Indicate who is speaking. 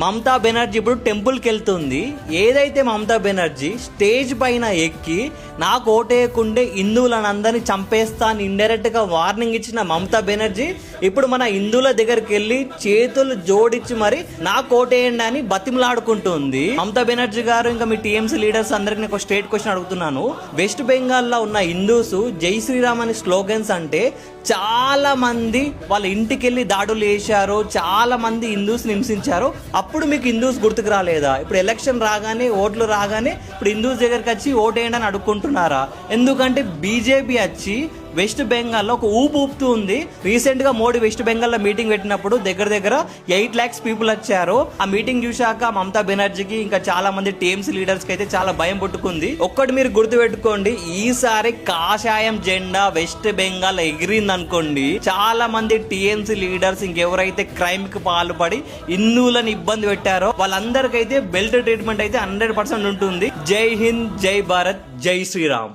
Speaker 1: మమతా బెనర్జీ ఇప్పుడు టెంపుల్కి వెళ్తుంది. ఏదైతే మమతా బెనర్జీ స్టేజ్ పైన ఎక్కి నాకు ఓటేయకుండే హిందువులందరినీ చంపేస్తా అని ఇండైరెక్ట్ గా వార్నింగ్ ఇచ్చిన మమతా బెనర్జీ ఇప్పుడు మన హిందువుల దగ్గరికి వెళ్ళి చేతులు జోడించి మరి నాకు ఓటేయండి అని బతిమలాడుకుంటుంది. మమతా బెనర్జీ గారు ఇంకా మీ టీఎంసీ లీడర్స్ అందరికి ఒక స్టేట్ క్వశ్చన్ అడుగుతున్నాను. వెస్ట్ బెంగాల్ లో ఉన్న హిందూస్ జై శ్రీరామ్ అని స్లోగన్స్ అంటే చాలా మంది వాళ్ళ ఇంటికి వెళ్ళి దాడులు చేశారు, చాలా మంది హిందూస్ హింసించారు. అప్పుడు మీకు హిందూస్ గుర్తుకు రాలేదా? ఇప్పుడు ఎలక్షన్ రాగానే ఓట్లు రాగానే ఇప్పుడు హిందూస్ దగ్గరికి వచ్చి ఓటేయండి అని అడుక్కుంటున్నారా? ఎందుకంటే బీజేపీ వచ్చి వెస్ట్ బెంగాల్లో ఒక ఊపుతూ ఉంది. రీసెంట్ గా మోడీ వెస్ట్ బెంగాల్ లో మీటింగ్ పెట్టినప్పుడు దగ్గర 8 lakhs పీపుల్ వచ్చారు. ఆ మీటింగ్ చూశాక మమతా బెనర్జీకి ఇంకా చాలా మంది టీఎంసీ లీడర్స్ కి అయితే చాలా భయం పుట్టుకుంది. ఒక్కటి మీరు గుర్తు పెట్టుకోండి, ఈసారి కాషాయం జెండా వెస్ట్ బెంగాల్ ఎగిరింది అనుకోండి, చాలా మంది టీఎంసీ లీడర్స్ ఇంకెవరైతే క్రైమ్ కి పాల్పడి హిందువులను ఇబ్బంది పెట్టారో వాళ్ళందరికైతే బెల్ట్ ట్రీట్మెంట్ అయితే 100% ఉంటుంది. జై హింద్, జై భారత్, జై శ్రీరామ్.